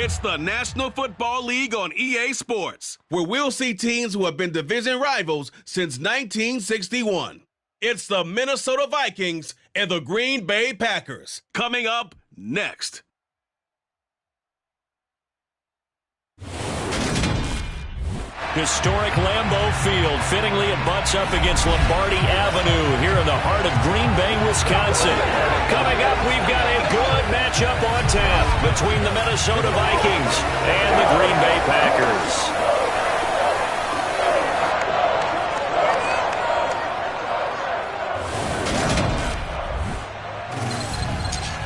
It's the National Football League on EA Sports, where we'll see teams who have been division rivals since 1961. It's the Minnesota Vikings and the Green Bay Packers. Coming up next. Historic Lambeau Field fittingly abuts up against Lombardi Avenue here in the heart of Green Bay, Wisconsin. Coming up, we've got a good matchup on tap between the Minnesota Vikings and the Green Bay Packers.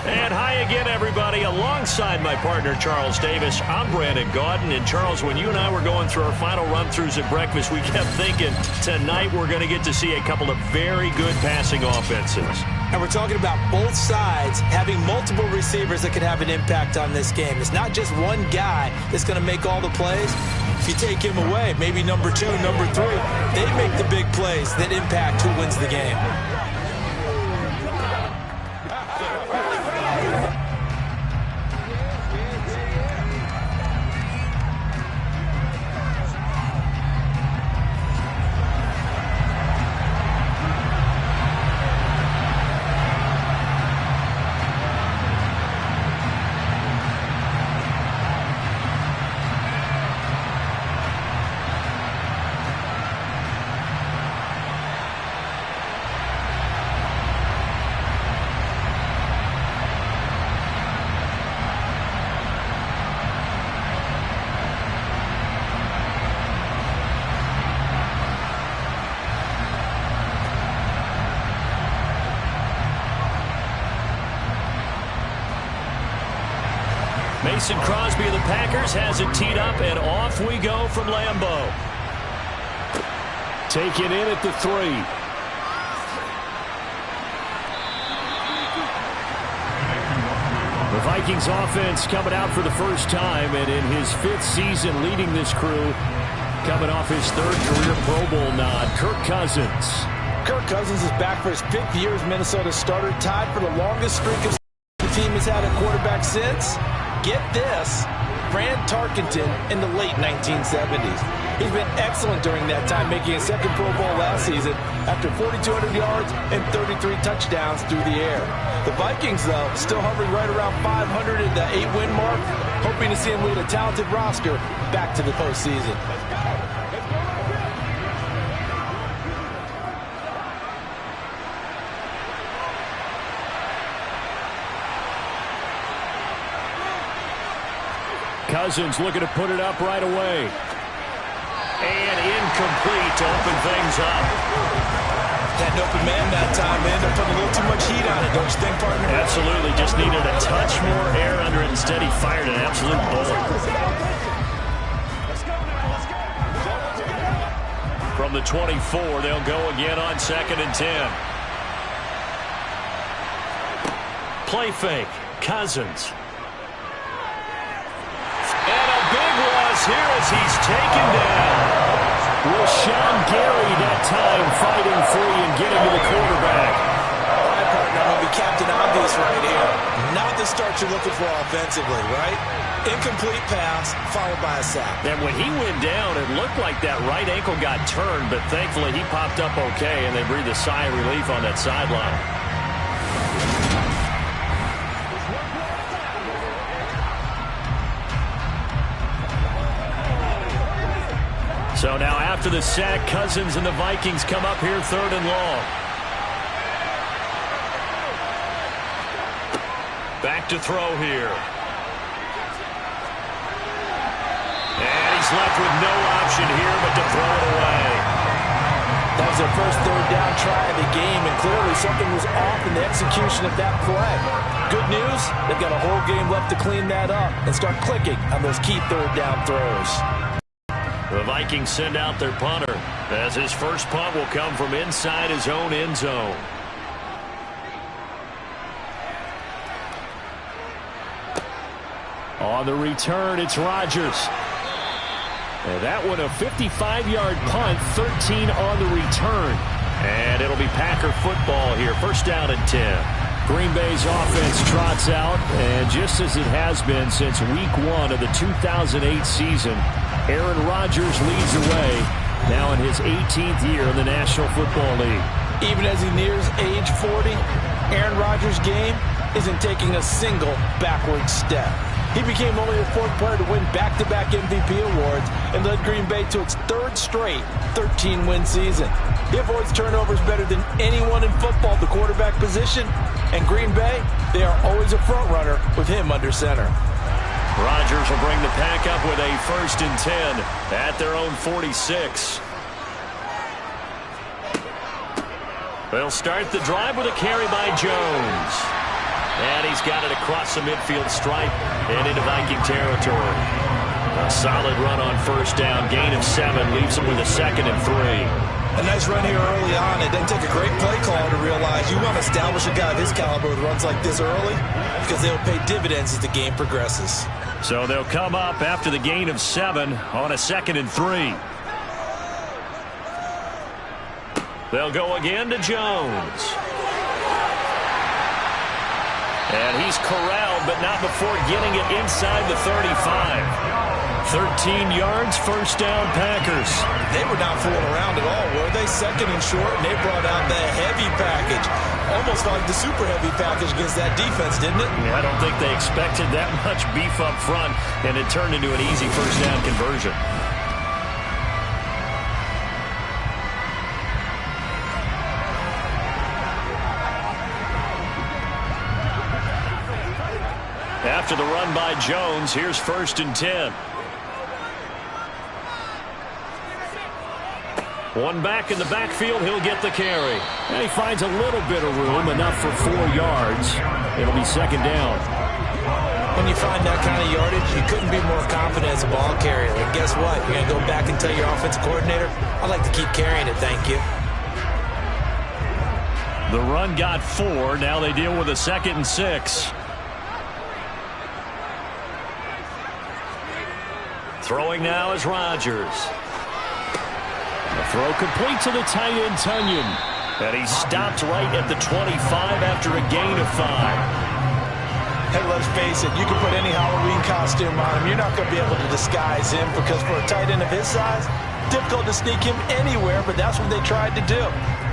And hi again, everybody. Alongside my partner, Charles Davis, I'm Brandon Gaudin. And Charles, when you and I were going through our final run-throughs at breakfast, we kept thinking tonight we're going to get to see a couple of very good passing offenses. And we're talking about both sides having multiple receivers that could have an impact on this game. It's not just one guy that's going to make all the plays. If you take him away, maybe number 2, number 3, they make the big plays that impact who wins the game. Mason Crosby of the Packers has it teed up, and off we go from Lambeau. Taken in at the 3. The Vikings offense coming out for the first time, and in his 5th season leading this crew, coming off his 3rd career Pro Bowl nod, Kirk Cousins. Kirk Cousins is back for his 5th year as Minnesota starter, tied for the longest streak of the team has had a quarterback since. Get this, Fran Tarkenton in the late 1970s. He's been excellent during that time, making a 2nd Pro Bowl last season after 4,200 yards and 33 touchdowns through the air. The Vikings, though, still hovering right around 500 in the 8-win mark, hoping to see him lead a talented roster back to the postseason. Cousins looking to put it up right away. And incomplete to open things up. Had an open man that time. They ended up putting a little too much heat on it, don't you think, partner? Absolutely. Just needed a touch more air under it. Instead, he fired an absolute bullet. From the 24, they'll go again on 2nd and 10. Play fake. Cousins. Here as he's taken down. Rashawn Gary that time fighting free and getting to the quarterback. All right, partner, I'm going to be Captain Obvious right here. Not the start you're looking for offensively, right? Incomplete pass followed by a sack. And when he went down, it looked like that right ankle got turned, but thankfully he popped up okay, and they breathed a sigh of relief on that sideline. So now after the sack, Cousins and the Vikings come up here 3rd and long. Back to throw here. And he's left with no option here but to throw it away. That was their first 3rd down try of the game, and clearly something was off in the execution of that play. Good news, they've got a whole game left to clean that up and start clicking on those key 3rd down throws. The Vikings send out their punter, as his first punt will come from inside his own end zone. On the return, it's Rodgers. And that one a 55-yard punt, 13 on the return. And it'll be Packer football here, 1st down and 10. Green Bay's offense trots out, and just as it has been since week 1 of the 2008 season, Aaron Rodgers leads the way, now in his 18th year in the National Football League. Even as he nears age 40, Aaron Rodgers' game isn't taking a single backward step. He became only the 4th player to win back-to-back MVP awards and led Green Bay to its 3rd straight 13-win season. He avoids turnovers better than anyone in football at the quarterback position, and Green Bay, they are always a front runner with him under center. Rodgers will bring the pack up with a 1st and 10 at their own 46. They'll start the drive with a carry by Jones. And he's got it across the midfield stripe and into Viking territory. A solid run on 1st down. Gain of 7 leaves him with a 2nd and 3. A nice run here early on. It doesn't take a great play caller to realize you want to establish a guy of his caliber with runs like this early because they'll pay dividends as the game progresses. So they'll come up after the gain of 7 on a 2nd and 3. They'll go again to Jones. And he's corralled, but not before getting it inside the 35. 13 yards, 1st down, Packers. They were not fooling around at all, were they? 2nd and short, and they brought out the heavy package. Almost like the super heavy package against that defense, didn't it? Yeah, I don't think they expected that much beef up front, and it turned into an easy 1st down conversion. After the run by Jones, here's 1st and 10. One back in the backfield, he'll get the carry. And he finds a little bit of room, enough for 4 yards. It'll be 2nd down. When you find that kind of yardage, you couldn't be more confident as a ball carrier. And guess what? You're going to go back and tell your offensive coordinator, I'd like to keep carrying it, thank you. The run got 4. Now they deal with a 2nd and 6. Throwing now is Rodgers. The throw complete to the tight end, Tunyon. And he stopped right at the 25 after a gain of 5. Hey, let's face it, you can put any Halloween costume on him. You're not going to be able to disguise him because for a tight end of his size, difficult to sneak him anywhere, but that's what they tried to do.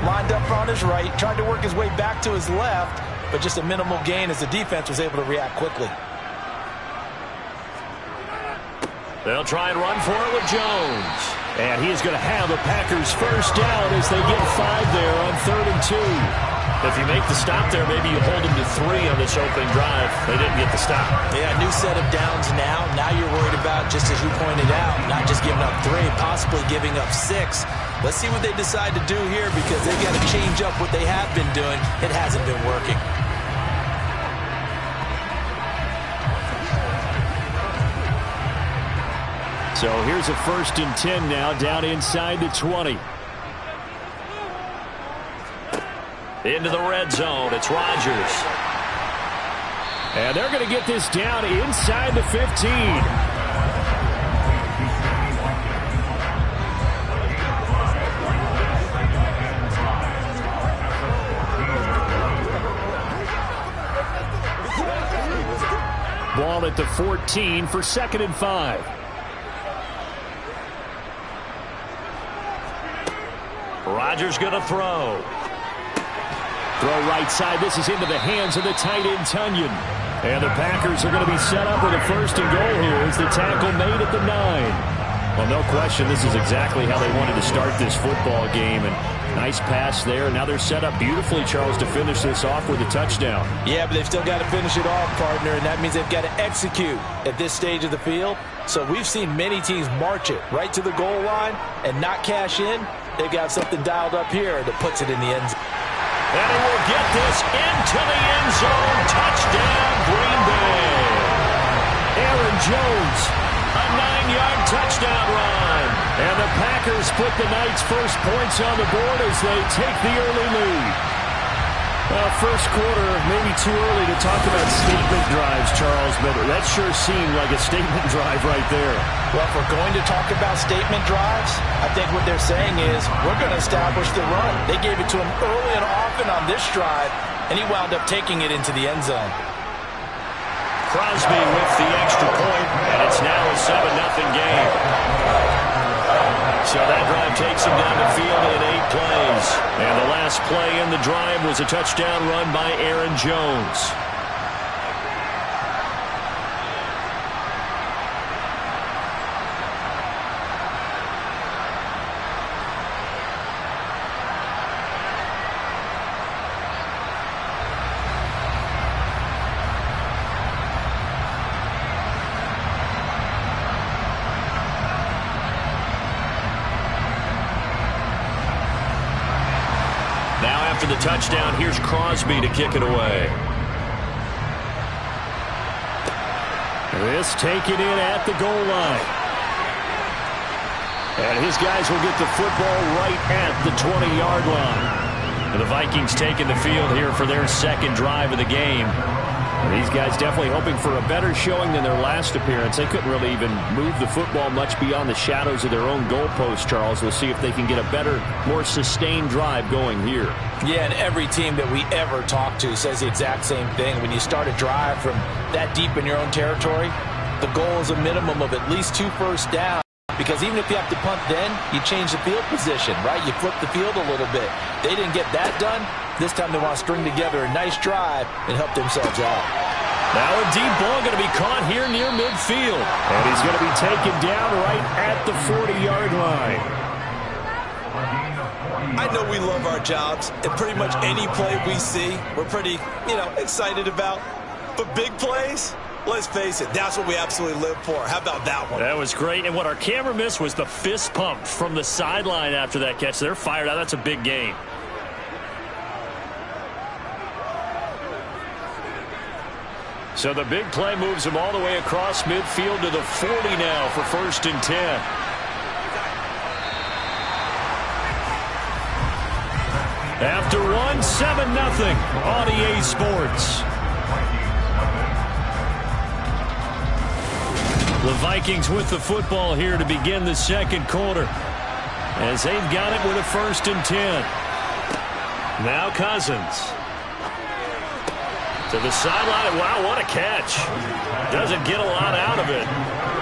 Lined up on his right, tried to work his way back to his left, but just a minimal gain as the defense was able to react quickly. They'll try and run for it with Jones. And he is going to have the Packers 1st down as they get 5 there on 3rd and 2. If you make the stop there, maybe you hold them to 3 on this opening drive. They didn't get the stop. Yeah, new set of downs now. Now you're worried about, just as you pointed out, not just giving up 3, possibly giving up 6. Let's see what they decide to do here because they've got to change up what they have been doing. It hasn't been working. So here's a 1st and 10 now, down inside the 20. Into the red zone, it's Rodgers. And they're going to get this down inside the 15. Ball at the 14 for 2nd and 5. Rodgers going to throw. Throw right side. This is into the hands of the tight end, Tunyon. And the Packers are going to be set up with a 1st and goal here as the tackle made at the 9. Well, no question, this is exactly how they wanted to start this football game. And nice pass there. Now they're set up beautifully, Charles, to finish this off with a touchdown. Yeah, but they've still got to finish it off, partner, and that means they've got to execute at this stage of the field. So we've seen many teams march it right to the goal line and not cash in. They've got something dialed up here that puts it in the end zone. And he will get this into the end zone. Touchdown, Green Bay. Aaron Jones, a 9-yard touchdown run. And the Packers put the night's first points on the board as they take the early lead. First quarter, maybe too early to talk about statement drives, Charles, but that sure seemed like a statement drive right there. Well, if we're going to talk about statement drives, I think what they're saying is we're going to establish the run. They gave it to him early and often on this drive, and he wound up taking it into the end zone. Crosby with the extra point, and it's now a 7-0 game. So that drive takes him down the field in 8 plays. And the last play in the drive was a touchdown run by Aaron Jones. After the touchdown, here's Crosby to kick it away. This taken in at the goal line. And his guys will get the football right at the 20-yard line. And the Vikings taking the field here for their second drive of the game. And these guys definitely hoping for a better showing than their last appearance. They couldn't really even move the football much beyond the shadows of their own goalpost, Charles. We'll see if they can get a better, more sustained drive going here. Yeah, and every team that we ever talk to says the exact same thing. When you start a drive from that deep in your own territory, the goal is a minimum of at least 2 first downs. Because even if you have to punt then, you change the field position, right? You flip the field a little bit. They didn't get that done. This time they want to string together a nice drive and help themselves out. Now a deep ball going to be caught here near midfield. And he's going to be taken down right at the 40-yard line. I know we love our jobs, and pretty much any play we see, we're pretty, excited about. But big plays, let's face it, that's what we absolutely live for. How about that one? That was great. And what our camera missed was the fist pump from the sideline after that catch. They're fired out. That's a big gain. So the big play moves him all the way across midfield to the 40 now for 1st and 10. After 1, 7-0 on EA Sports. The Vikings with the football here to begin the second quarter, as they've got it with a 1st and 10. Now Cousins. To the sideline. Wow, what a catch. Doesn't get a lot out of it,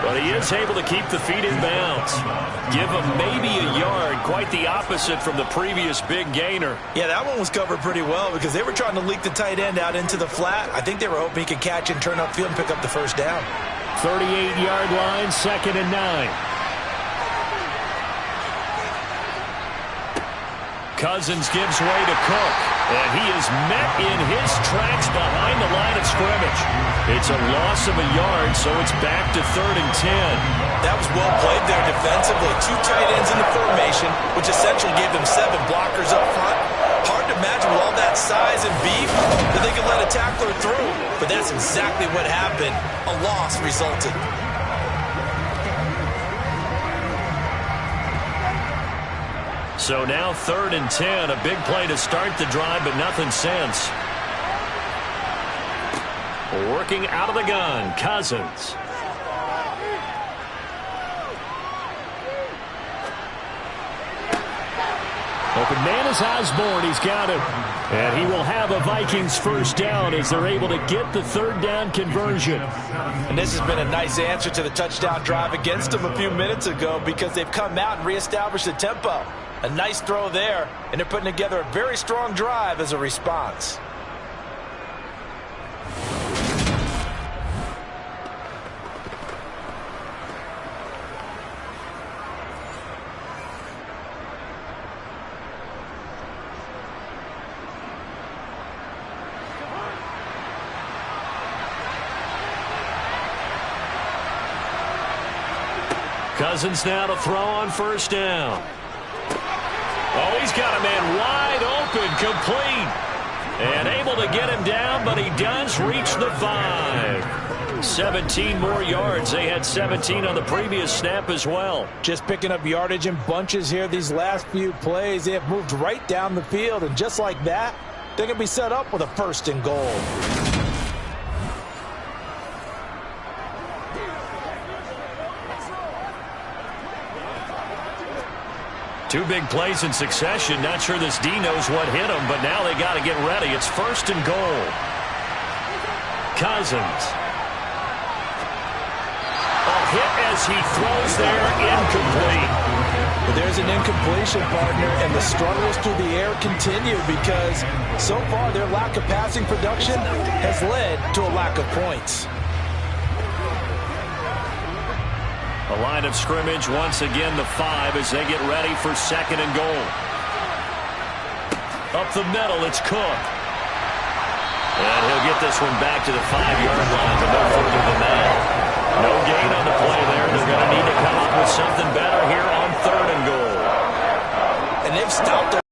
but he is able to keep the feet in bounds. Give him maybe a yard. Quite the opposite from the previous big gainer. Yeah, that one was covered pretty well because they were trying to leak the tight end out into the flat. I think they were hoping he could catch and turn upfield and pick up the first down. 38-yard line, 2nd and 9. Cousins gives way to Cook, and he is met in his tracks behind the line of scrimmage. It's a loss of a yard, so it's back to 3rd and 10. That was well played there defensively. 2 tight ends in the formation, which essentially gave them 7 blockers up front. Hard to imagine with all that size and beef that they could let a tackler through, but that's exactly what happened. A loss resulted. So now 3rd and 10, a big play to start the drive, but nothing since. Working out of the gun, Cousins. Open man is Osborne. He's got it. And he will have a Vikings first down as they're able to get the 3rd down conversion. And this has been a nice answer to the touchdown drive against them a few minutes ago because they've come out and reestablished the tempo. A nice throw there, and they're putting together a very strong drive as a response. Cousins now to throw on 1st down. Oh, he's got a man wide open, complete. And able to get him down, but he does reach the 5. 17 more yards. They had 17 on the previous snap as well. Just picking up yardage in bunches here these last few plays. They have moved right down the field, and just like that, they're going to be set up with a 1st and goal. Two big plays in succession. Not sure this D knows what hit him, but now they got to get ready. It's 1st and goal. Cousins. A hit as he throws there, incomplete. But there's an incompletion, partner, and the struggles through the air continue because so far their lack of passing production has led to a lack of points. A line of scrimmage once again the 5 as they get ready for 2nd and goal. Up the middle, it's Cook. And he'll get this one back to the 5-yard line, but no further than that. No gain on the play there. They're going to need to come up with something better here on 3rd and goal. And they've stopped their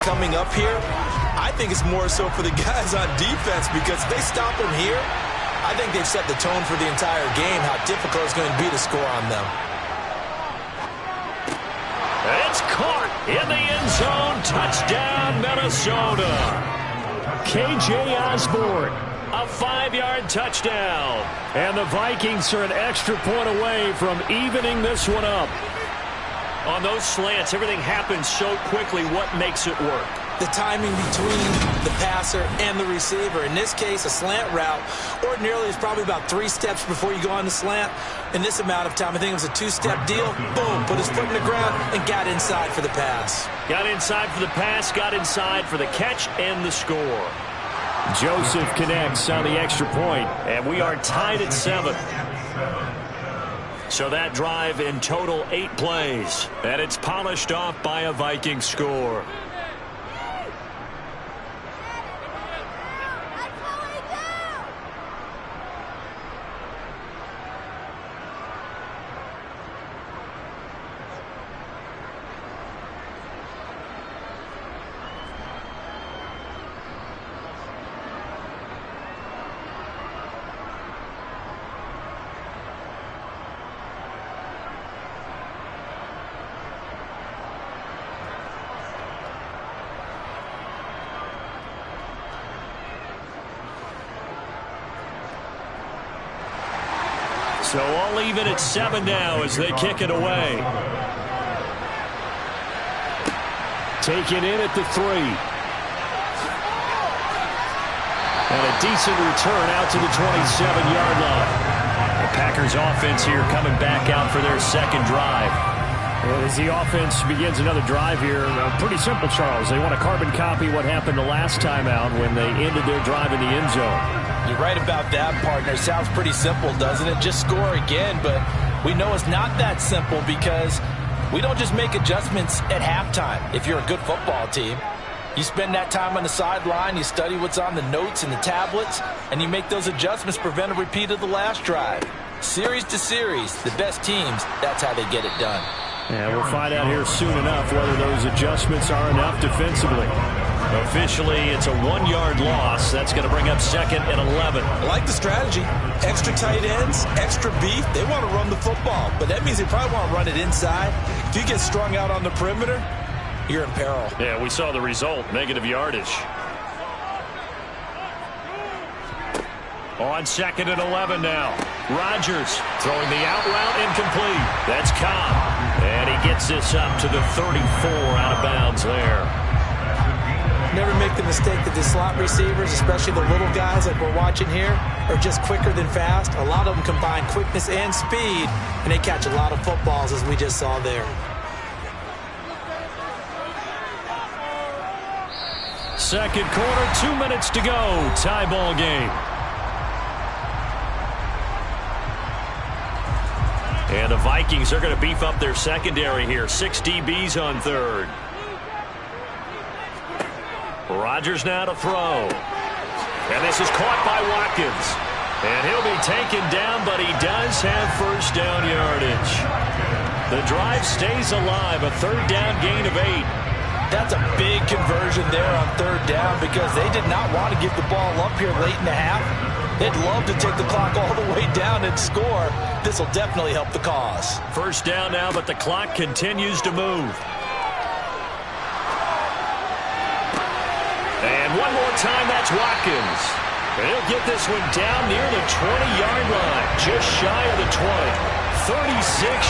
coming up here. I think it's more so for the guys on defense because if they stop them here, I think they've set the tone for the entire game, how difficult it's going to be to score on them. It's caught in the end zone. Touchdown, Minnesota. K.J. Osborne, a 5-yard touchdown. And the Vikings are an extra point away from evening this one up. On those slants, everything happens so quickly. What makes it work? The timing between the passer and the receiver. In this case, a slant route ordinarily is probably about 3 steps before you go on the slant. In this amount of time, I think it was a 2-step deal. Boom, put his foot in the ground and got inside for the pass. Got inside for the pass, got inside for the catch and the score. Joseph connects on the extra point, and we are tied at 7. So that drive in total 8 plays, and it's polished off by a Viking score. So all even at 7 now as they kick it away. Taken in at the 3. And a decent return out to the 27-yard line. The Packers offense here coming back out for their second drive. And as the offense begins another drive here, pretty simple, Charles. They want to carbon copy what happened the last time out when they ended their drive in the end zone. You're right about that, partner. Sounds pretty simple, doesn't it? Just score again, but we know it's not that simple because we don't just make adjustments at halftime. If you're a good football team, you spend that time on the sideline, you study what's on the notes and the tablets, and you make those adjustments, prevent a repeat of the last drive. Series to series, the best teams, that's how they get it done. Yeah, we'll find out here soon enough whether those adjustments are enough defensively. Officially, it's a 1-yard loss. That's going to bring up 2nd and 11. I like the strategy. Extra tight ends, extra beef. They want to run the football, but that means they probably want to run it inside. If you get strung out on the perimeter, you're in peril. Yeah, we saw the result, negative yardage. On 2nd and 11 now. Rodgers throwing the out route incomplete. That's Cobb. And he gets this up to the 34 out of bounds there. Never make the mistake that the slot receivers, especially the little guys like we're watching here, are just quicker than fast. A lot of them combine quickness and speed, and they catch a lot of footballs, as we just saw there. Second quarter, 2 minutes to go. Tie ball game. And the Vikings are going to beef up their secondary here. 6 DBs on 3rd. Rodgers now to throw. And this is caught by Watkins. And he'll be taken down, but he does have first down yardage. The drive stays alive, a 3rd down gain of 8. That's a big conversion there on 3rd down because they did not want to give the ball up here late in the half. They'd love to take the clock all the way down and score. This will definitely help the cause. First down now, but the clock continues to move. And one more time, that's Watkins. And he'll get this one down near the 20-yard line, just shy of the 20. 36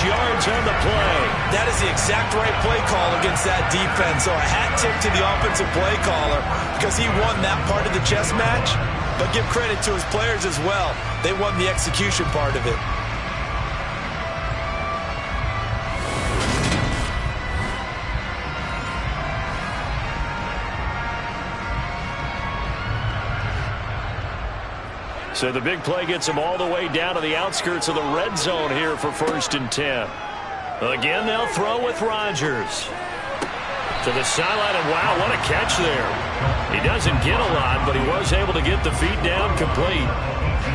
yards on the play. That is the exact right play call against that defense. So a hat tip to the offensive play caller because he won that part of the chess match. But give credit to his players as well. They won the execution part of it. So the big play gets him all the way down to the outskirts of the red zone here for 1st and 10. Again, they'll throw with Rodgers. To the sideline, and wow, what a catch there. He doesn't get a lot, but he was able to get the feet down complete.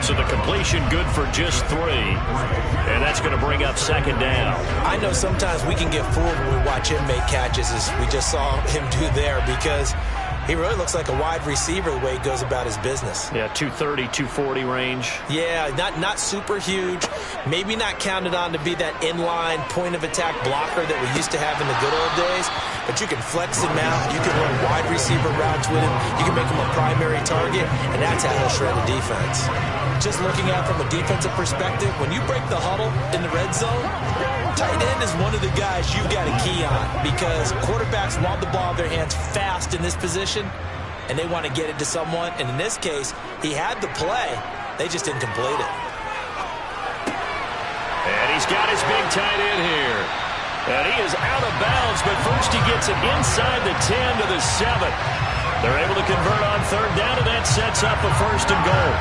So the completion good for just 3. And that's going to bring up 2nd down. I know sometimes we can get fooled when we watch him make catches, as we just saw him do there, because he really looks like a wide receiver the way he goes about his business. Yeah, 230, 240 range. Yeah, not super huge. Maybe not counted on to be that inline point-of-attack blocker that we used to have in the good old days. But you can flex him out. You can run wide receiver routes with him. You can make him a primary target, and that's how he'll shred the defense. Just looking at it from a defensive perspective, when you break the huddle in the red zone, tight end is one of the guys you've got to key on because quarterbacks want the ball in their hands fast in this position, and they want to get it to someone. And in this case, he had the play. They just didn't complete it. And he's got his big tight end here. And he is out of bounds, but first he gets it inside the 10 to the 7. They're able to convert on 3rd down, and that sets up a 1st and goal.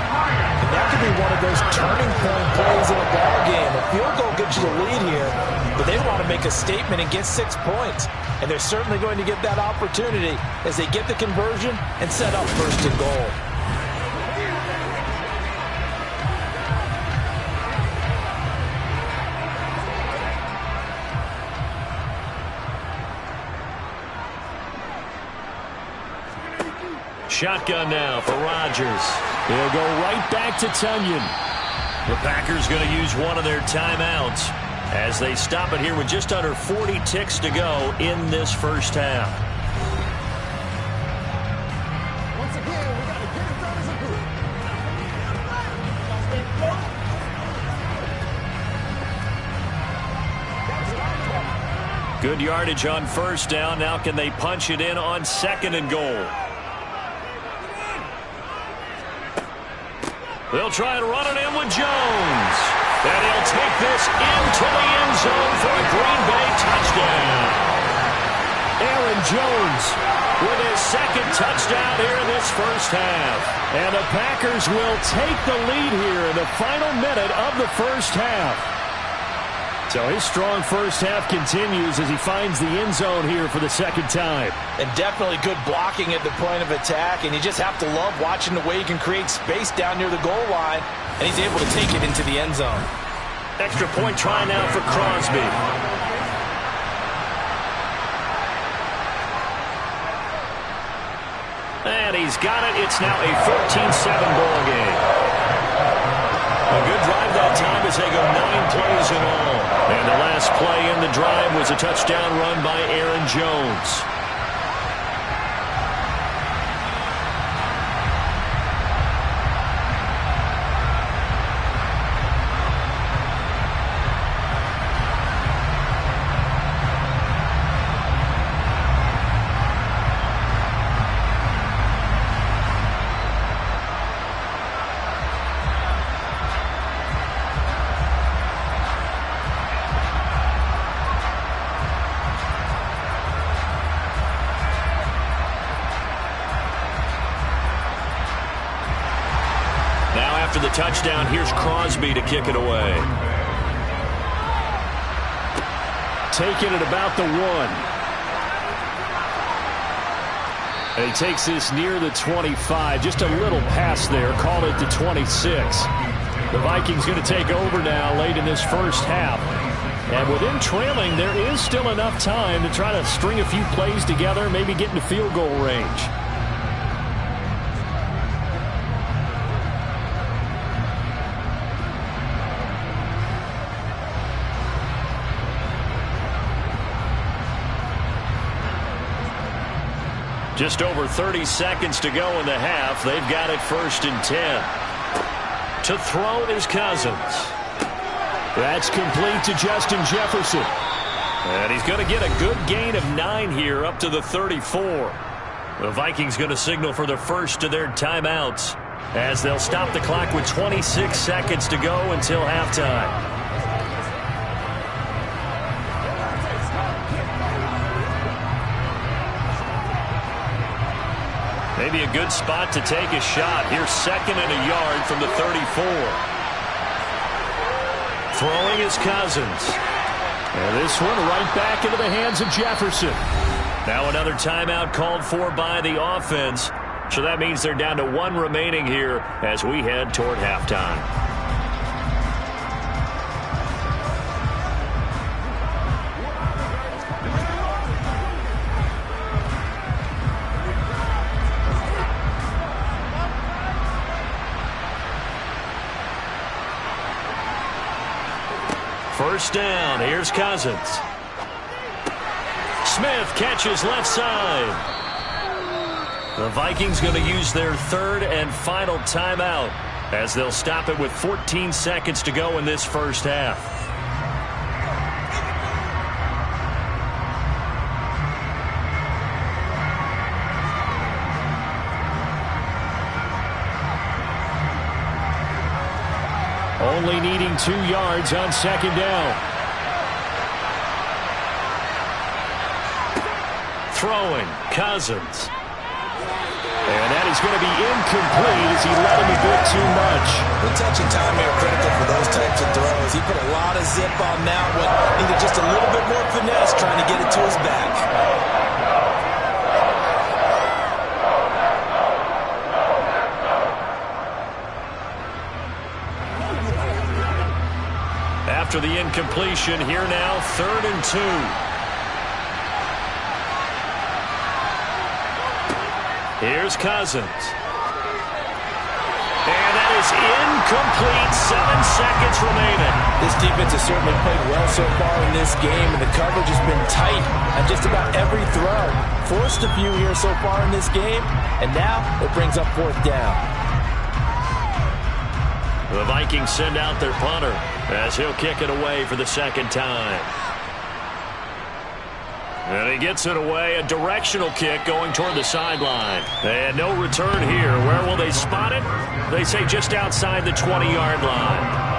And that could be one of those turning point plays in a ball game. A field goal gets you the lead here, but they want to make a statement and get 6 points. And they're certainly going to get that opportunity as they get the conversion and set up 1st and goal. Shotgun now for Rodgers. He'll go right back to Tunyon. The Packers going to use one of their timeouts as they stop it here with just under 40 ticks to go in this first half. Once again, we got to get it done as a group. Good yardage on 1st down. Now can they punch it in on 2nd and goal? They'll try and run it in with Jones. And he'll take this into the end zone for a Green Bay touchdown. Aaron Jones with his 2nd touchdown here in this first half. And the Packers will take the lead here in the final minute of the first half. So his strong first half continues as he finds the end zone here for the 2nd time. And definitely good blocking at the point of attack. And you just have to love watching the way he can create space down near the goal line. And he's able to take it into the end zone. Extra point try now for Crosby. And he's got it. It's now a 14-7 ball game. A good drive that time as they go 9 plays in all. And the last play in the drive was a touchdown run by Aaron Jones. After the touchdown, here's Crosby to kick it away. Taking it about the 1. And he takes this near the 25. Just a little pass there. Call it the 26. The Vikings going to take over now late in this first half. And with him trailing, there is still enough time to try to string a few plays together, maybe get into field goal range. Just over 30 seconds to go in the half. They've got it 1st and 10. To throw is Cousins. That's complete to Justin Jefferson. And he's going to get a good gain of 9 here up to the 34. The Vikings going to signal for the first of their timeouts as they'll stop the clock with 26 seconds to go until halftime. Maybe a good spot to take a shot. Here's 2nd and a yard from the 34. Throwing is Cousins. And this one right back into the hands of Jefferson. Now another timeout called for by the offense. So that means they're down to 1 remaining here as we head toward halftime. First down, here's Cousins. Smith catches left side. The Vikings going to use their 3rd and final timeout as they'll stop it with 14 seconds to go in this first half. Only needing 2 yards on 2nd down. Throwing, Cousins. And that is going to be incomplete as he let him a bit too much. The touch and time are critical for those types of throws. He put a lot of zip on that one. Needed just a little bit more finesse trying to get it to his back. After the incompletion, here now, 3rd and 2. Here's Cousins. And that is incomplete. 7 seconds remaining. This defense has certainly played well so far in this game, and the coverage has been tight on just about every throw. Forced a few here so far in this game, and now it brings up 4th down. The Vikings send out their punter as he'll kick it away for the 2nd time. And he gets it away, a directional kick going toward the sideline. And no return here. Where will they spot it? They say just outside the 20-yard line.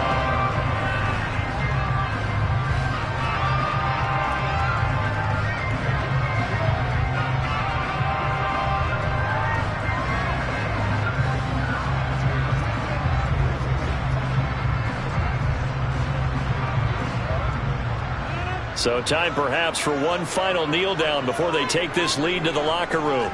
So time perhaps for one final kneel down before they take this lead to the locker room.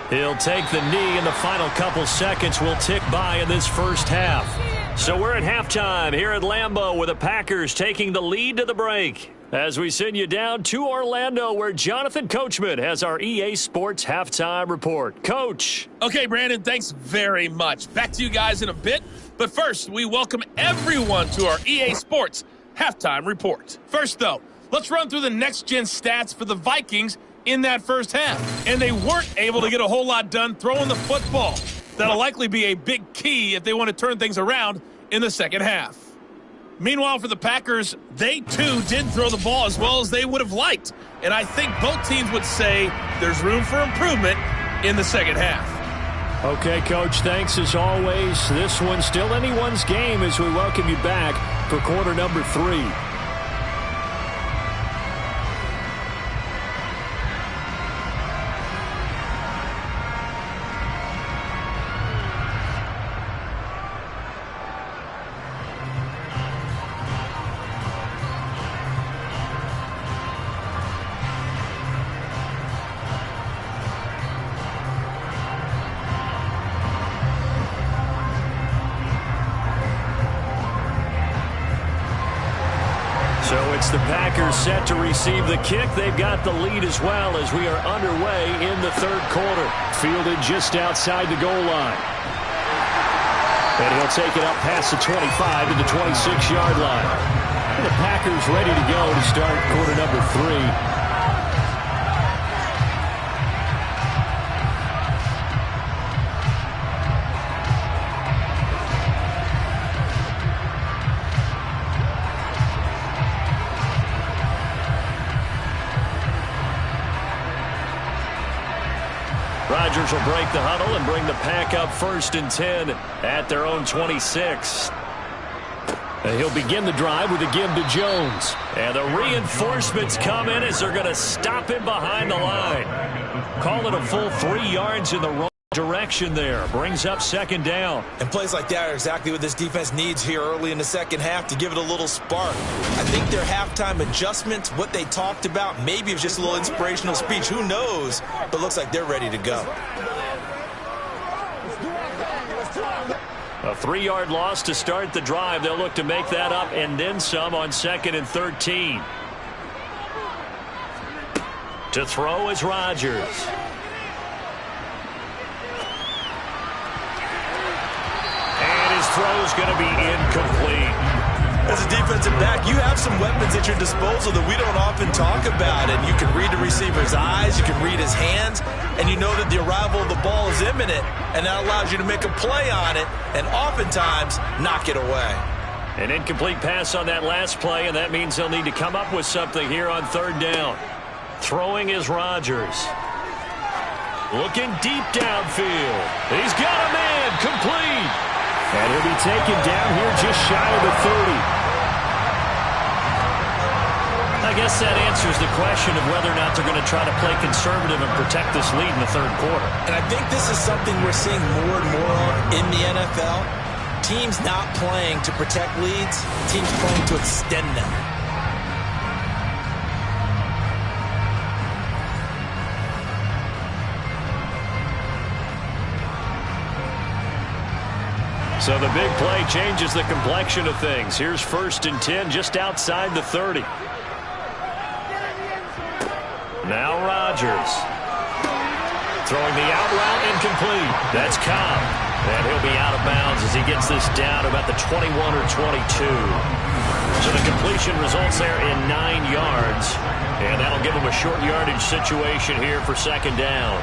He'll take the knee, and the final couple seconds will tick by in this first half. So we're at halftime here at Lambeau with the Packers taking the lead to the break. As we send you down to Orlando, where Jonathan Coachman has our EA Sports halftime report. Coach. Okay, Brandon, thanks very much. Back to you guys in a bit. But first, we welcome everyone to our EA Sports halftime report. First, though, let's run through the next-gen stats for the Vikings in that first half. And they weren't able to get a whole lot done throwing the football. That'll likely be a big key if they want to turn things around in the second half. Meanwhile, for the Packers, they too didn't throw the ball as well as they would have liked. And I think both teams would say there's room for improvement in the second half. Okay, Coach, thanks as always. This one's still anyone's game as we welcome you back for quarter number 3. It's the Packers set to receive the kick. They've got the lead as well as we are underway in the third quarter. Fielded just outside the goal line. And he'll take it up past the 25 to the 26-yard line. And the Packers ready to go to start quarter number 3. Rodgers will break the huddle and bring the pack up 1st and 10 at their own 26. He'll begin the drive with a give to Jones. And the reinforcements come in as they're going to stop him behind the line. Call it a full 3 yards in the wrong direction there. Brings up 2nd down. And plays like that are exactly what this defense needs here early in the second half to give it a little spark. I think their halftime adjustments, what they talked about, maybe it was just a little inspirational speech. Who knows? But looks like they're ready to go. A 3-yard loss to start the drive. They'll look to make that up and then some on 2nd and 13. To throw is Rodgers. And his throw's going to be incomplete. As a defensive back, you have some weapons at your disposal that we don't often talk about. And you can read the receiver's eyes, you can read his hands, and you know that the arrival of the ball is imminent. And that allows you to make a play on it and oftentimes knock it away. An incomplete pass on that last play, and that means they'll need to come up with something here on 3rd down. Throwing is Rodgers. Looking deep downfield. He's got a man complete. And he'll be taken down here just shy of the 30. I guess that answers the question of whether or not they're going to try to play conservative and protect this lead in the 3rd quarter. And I think this is something we're seeing more and more of in the NFL. Teams not playing to protect leads, teams playing to extend them. So the big play changes the complexion of things. Here's 1st and 10 just outside the 30. Now Rodgers. Throwing the out route incomplete. That's Cobb. And he'll be out of bounds as he gets this down about the 21 or 22. So the completion results there in 9 yards. And that'll give him a short yardage situation here for 2nd down.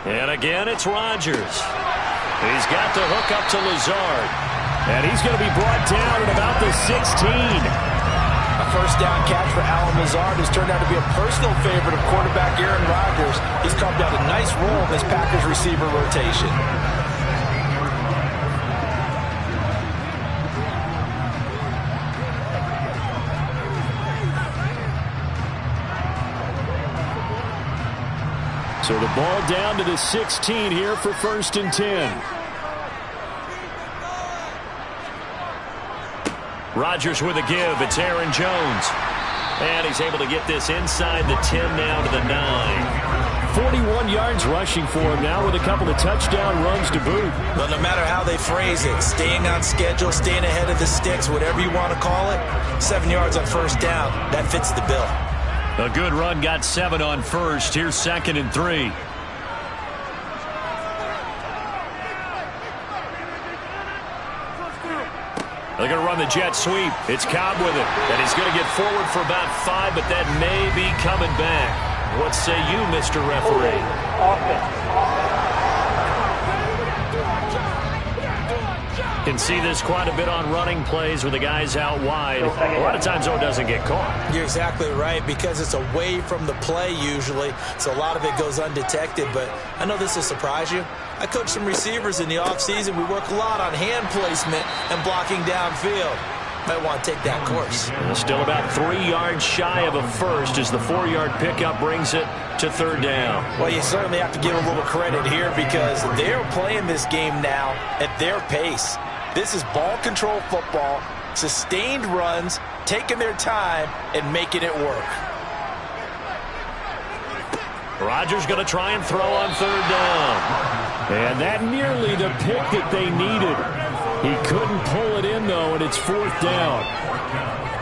And again, it's Rodgers. He's got the hook up to Lazard. And he's going to be brought down at about the 16. A 1st down catch for Allen Lazard has turned out to be a personal favorite of quarterback Aaron Rodgers. He's carved out a nice role in this Packers receiver rotation. So the ball down to the 16 here for 1st and 10. Rodgers with a give. It's Aaron Jones. And he's able to get this inside the 10 now to the 9. 41 yards rushing for him now with a couple of touchdown runs to boot. But no matter how they phrase it, staying on schedule, staying ahead of the sticks, whatever you want to call it, 7 yards on 1st down, that fits the bill. A good run got 7 on 1st. Here's 2nd and 3. They're going to run the jet sweep. It's Cobb with it. And he's going to get forward for about 5, but that may be coming back. What say you, Mr. Referee? Can see this quite a bit on running plays with the guys out wide. A lot of times, though, it doesn't get caught. You're exactly right, because it's away from the play usually, so a lot of it goes undetected. But I know this will surprise you. I coach some receivers in the offseason. We work a lot on hand placement and blocking downfield. Might want to take that course. Still about 3 yards shy of a 1st as the 4-yard pickup brings it to 3rd down. Well, you certainly have to give a little credit here because they're playing this game now at their pace. This is ball control football, sustained runs, taking their time, and making it work. Rodgers going to try and throw on 3rd down. And that nearly the pick that they needed. He couldn't pull it in, though, and it's 4th down.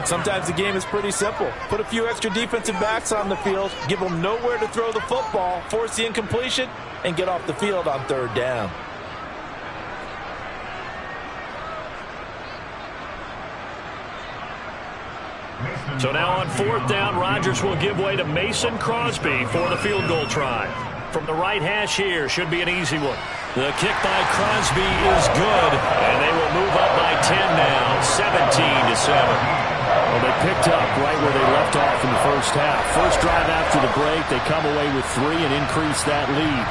Sometimes the game is pretty simple. Put a few extra defensive backs on the field, give them nowhere to throw the football, force the incompletion, and get off the field on 3rd down. Mr. So now on 4th down, Rodgers will give way to Mason Crosby for the field goal try. From the right hash here, should be an easy one. The kick by Crosby is good, and they will move up by 10 now, 17-7. Well, they picked up right where they left off in the first half. First drive after the break, they come away with 3 and increase that lead.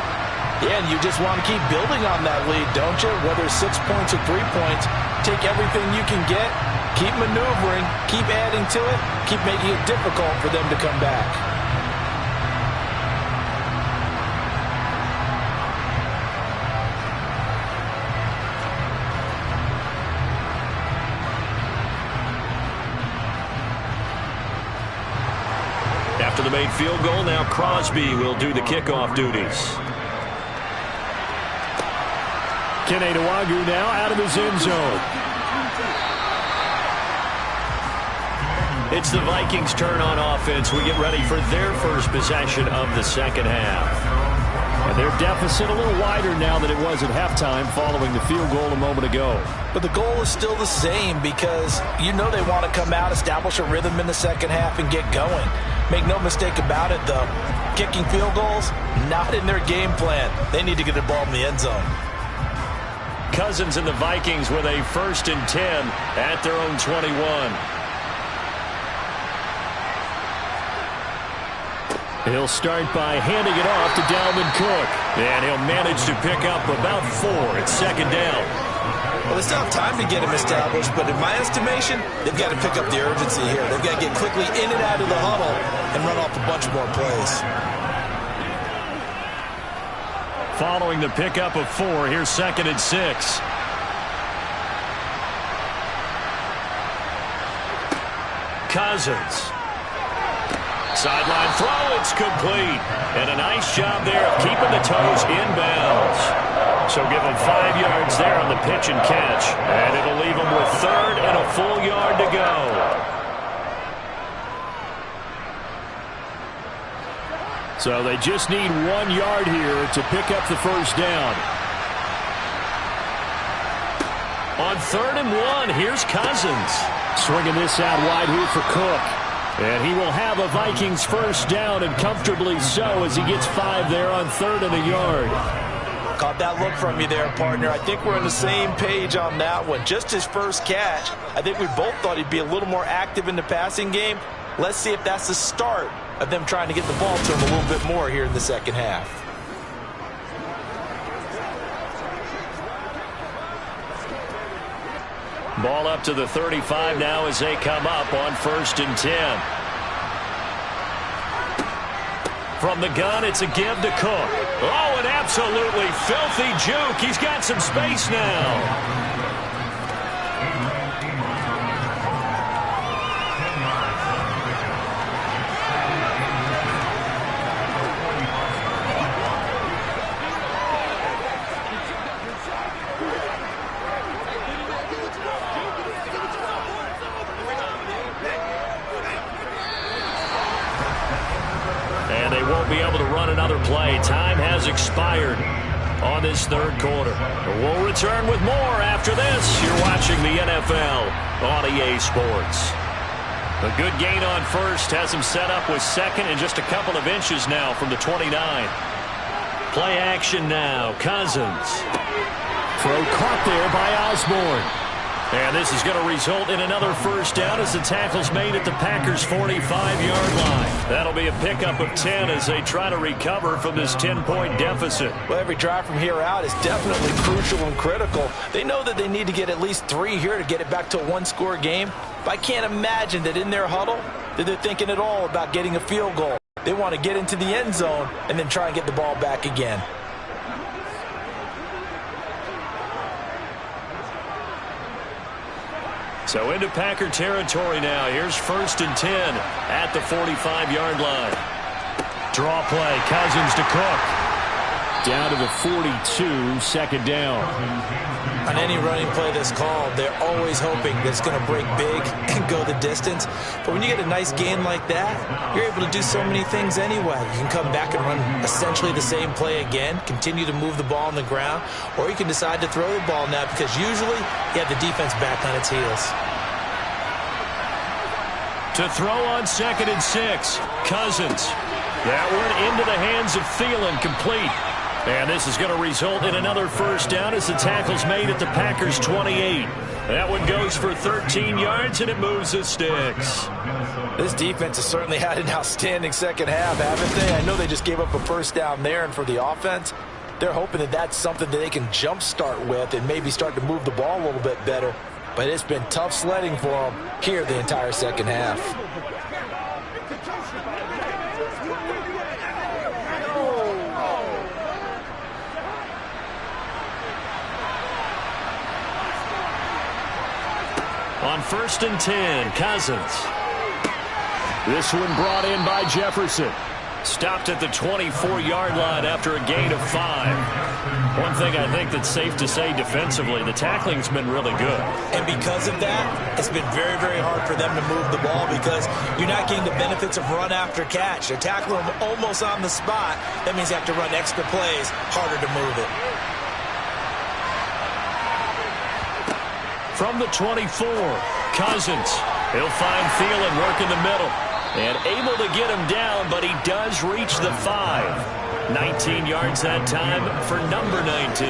Yeah, and you just want to keep building on that lead, don't you? Whether it's 6 points or 3 points, take everything you can get, keep maneuvering, keep adding to it, keep making it difficult for them to come back. After the made field goal, now Crosby will do the kickoff duties. Kene Nwangwu now out of his end zone. It's the Vikings' turn on offense. We get ready for their first possession of the second half. And their deficit a little wider now than it was at halftime following the field goal a moment ago. But the goal is still the same because you know they want to come out, establish a rhythm in the second half, and get going. Make no mistake about it, though. Kicking field goals, not in their game plan. They need to get the ball in the end zone. Cousins and the Vikings with a 1st and 10 at their own 21. He'll start by handing it off to Dalvin Cook. And he'll manage to pick up about 4 at 2nd down. Well, they still have time to get him established, but in my estimation, they've got to pick up the urgency here. They've got to get quickly in and out of the huddle and run off a bunch more plays. Following the pickup of 4, here's 2nd and 6. Cousins. Sideline throw, it's complete. And a nice job there of keeping the toes inbounds. So give him 5 yards there on the pitch and catch. And it'll leave him with 3rd and a full yard to go. So they just need 1 yard here to pick up the first down. On 3rd and 1, here's Cousins. Swinging this out wide here for Cook. And he will have a Vikings first down, and comfortably so, as he gets 5 there on 3rd and a yard. Caught that look from you there, partner. I think we're on the same page on that one. Just his first catch. I think we both thought he'd be a little more active in the passing game. Let's see if that's the start of them trying to get the ball to him a little bit more here in the second half. Ball up to the 35 now as they come up on 1st and 10. From the gun, it's a give to Cook. Oh, an absolutely filthy juke. He's got some space now. Be able to run another play. Time has expired on this 3rd quarter. We'll return with more after this. You're watching the NFL on EA Sports. A good gain on 1st has him set up with 2nd and just a couple of inches now from the 29. Play action now. Cousins. Throw caught there by Osborne. And this is going to result in another first down as the tackle's made at the Packers' 45-yard line. That'll be a pickup of 10 as they try to recover from this 10-point deficit. Well, every drive from here out is definitely crucial and critical. They know that they need to get at least 3 here to get it back to a 1-score game. But I can't imagine that in their huddle that they're thinking at all about getting a field goal. They want to get into the end zone and then try and get the ball back again. So into Packer territory now. Here's 1st and 10 at the 45-yard line. Draw play. Cousins to Cook. Down to the 42, 2nd down. On any running play that's called, they're always hoping that it's going to break big and go the distance. But when you get a nice gain like that, you're able to do so many things anyway. You can come back and run essentially the same play again, continue to move the ball on the ground, or you can decide to throw the ball now because usually you have the defense back on its heels. To throw on 2nd and 6. Cousins. That one into the hands of Thielen, complete. And this is going to result in another first down as the tackle's made at the Packers' 28. That one goes for 13 yards, and it moves the sticks. This defense has certainly had an outstanding second half, haven't they? I know they just gave up a first down there, and for the offense, they're hoping that that's something that they can jumpstart with and maybe start to move the ball a little bit better. But it's been tough sledding for them here the entire second half. On 1st and 10, Cousins. This one brought in by Jefferson. Stopped at the 24-yard line after a gain of 5. One thing I think that's safe to say defensively, the tackling's been really good. And because of that, it's been very, very hard for them to move the ball because you're not getting the benefits of run after catch. They're tackling them almost on the spot. That means you have to run extra plays, harder to move it. From the 24, Cousins. He'll find Thielen working the middle. And able to get him down, but he does reach the 5. 19 yards that time for number 19.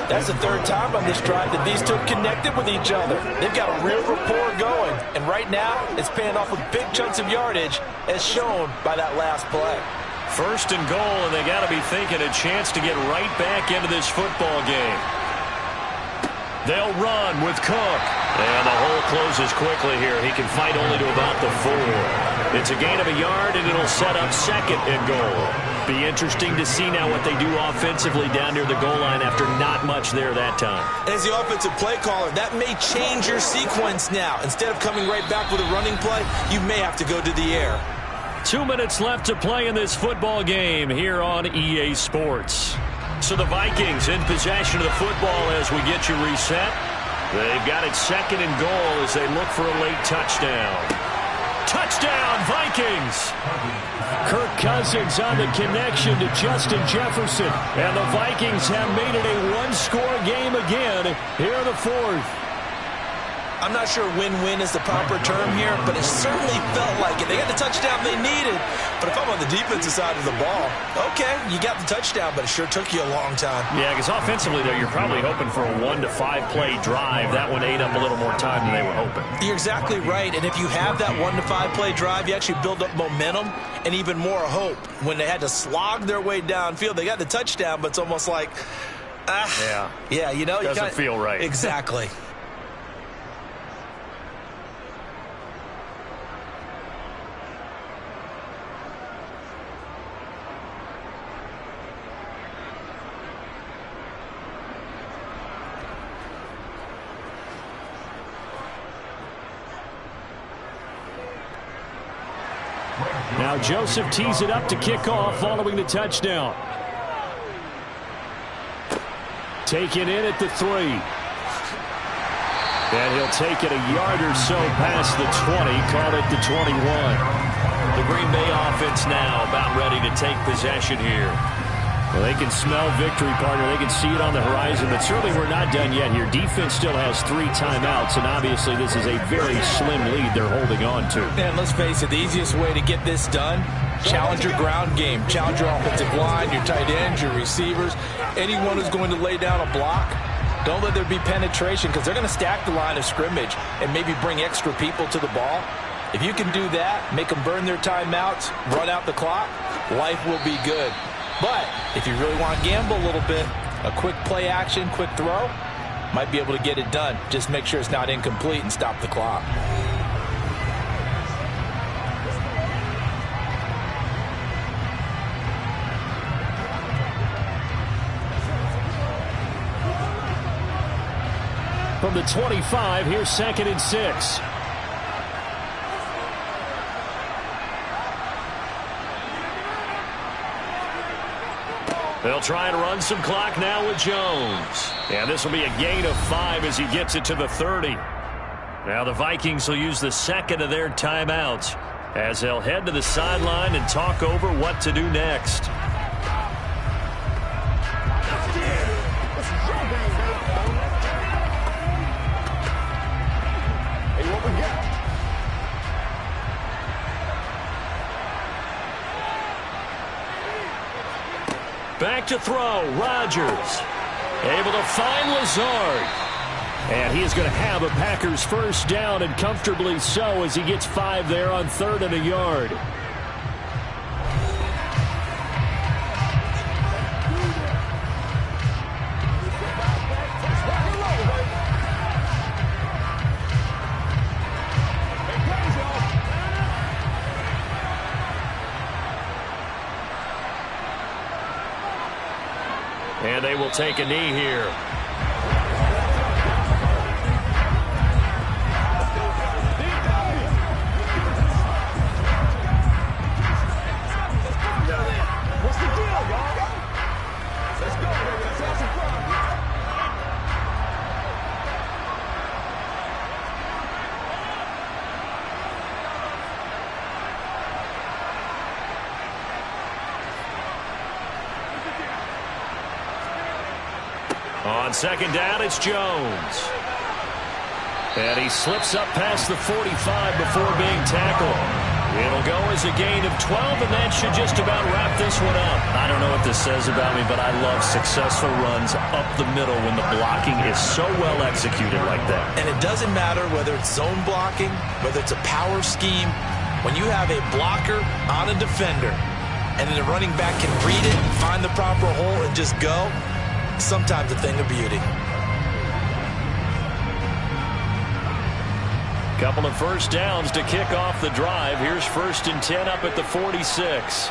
That's the third time on this drive that these two have connected with each other. They've got a real rapport going. And right now, it's paying off with big chunks of yardage, as shown by that last play. 1st and goal, and they got to be thinking a chance to get right back into this football game. They'll run with Cook. And the hole closes quickly here. He can fight only to about the 4. It's a gain of a yard, and it'll set up 2nd and goal. Be interesting to see now what they do offensively down near the goal line after not much there that time. As the offensive play caller, that may change your sequence now. Instead of coming right back with a running play, you may have to go to the air. 2 minutes left to play in this football game here on EA Sports. So the Vikings in possession of the football as we get you reset. They've got it 2nd and goal as they look for a late touchdown. Touchdown, Vikings! Kirk Cousins on the connection to Justin Jefferson. And the Vikings have made it a one-score game again here in the 4th. I'm not sure win-win is the proper term here, but it certainly felt like it. They got the touchdown they needed. But if I'm on the defensive side of the ball, okay, you got the touchdown, but it sure took you a long time. Yeah, because offensively, though, you're probably hoping for a 1 to 5 play drive. That one ate up a little more time than they were hoping. You're exactly right. And if you have that 1 to 5 play drive, you actually build up momentum and even more hope. When they had to slog their way downfield, they got the touchdown, but it's almost like, yeah, you know. Doesn't feel right. Exactly. Now Joseph tees it up to kick off following the touchdown. Taken in at the 3. And he'll take it a yard or so past the 20, call it the 21. The Green Bay offense now about ready to take possession here. Well, they can smell victory, partner. They can see it on the horizon, but certainly we're not done yet here. Defense still has 3 timeouts, and obviously this is a very slim lead they're holding on to. And let's face it, the easiest way to get this done, challenge your ground game. Challenge your offensive line, your tight ends, your receivers, anyone who's going to lay down a block. Don't let there be penetration because they're going to stack the line of scrimmage and maybe bring extra people to the ball. If you can do that, make them burn their timeouts, run out the clock, life will be good. But if you really want to gamble a little bit, a quick play action, quick throw, might be able to get it done. Just make sure it's not incomplete and stop the clock. From the 25, here's 2nd and 6. They'll try and run some clock now with Jones. And this will be a gain of 5 as he gets it to the 30. Now the Vikings will use the 2nd of their timeouts as they'll head to the sideline and talk over what to do next. back to throw. Rodgers able to find Lazard. And he is going to have a Packers first down, and comfortably so, as he gets 5 there on 3rd and a yard. And they will take a knee here. What's the deal, y'all? Let's go, baby. Let's have some fun. On 2nd down, it's Jones. And he slips up past the 45 before being tackled. It'll go as a gain of 12, and that should just about wrap this one up. I don't know what this says about me, but I love successful runs up the middle when the blocking is so well executed like that. And it doesn't matter whether it's zone blocking, whether it's a power scheme. When you have a blocker on a defender, and then the running back can read it, find the proper hole, and just go, sometimes a thing of beauty. Couple of first downs to kick off the drive. Here's 1st and 10 up at the 46.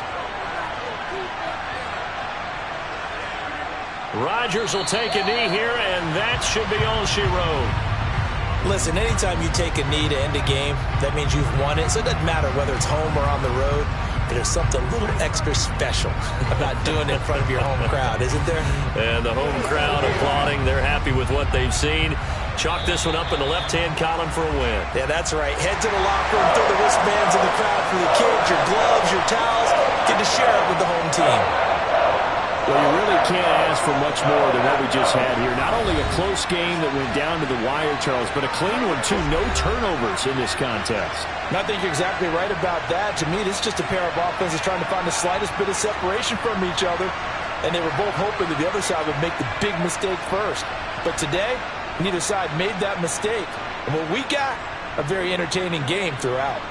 Rodgers will take a knee here, and that should be all she wrote. Listen, anytime you take a knee to end a game, that means you've won it. So it doesn't matter whether it's home or on the road. But there's something a little extra special about doing it in front of your home crowd, isn't there? And the home crowd applauding. They're happy with what they've seen. Chalk this one up in the left-hand column for a win. Yeah, that's right. Head to the locker room, throw the wristbands in the crowd for the kids, your gloves, your towels. Get to share it with the home team. Well, you really can't ask for much more than what we just had here. Not only a close game that went down to the wire, Charles, but a clean one, too. No turnovers in this contest. I think you're exactly right about that. To me, this is just a pair of offenses trying to find the slightest bit of separation from each other. And they were both hoping that the other side would make the big mistake first. But today, neither side made that mistake. And what we got, a very entertaining game throughout.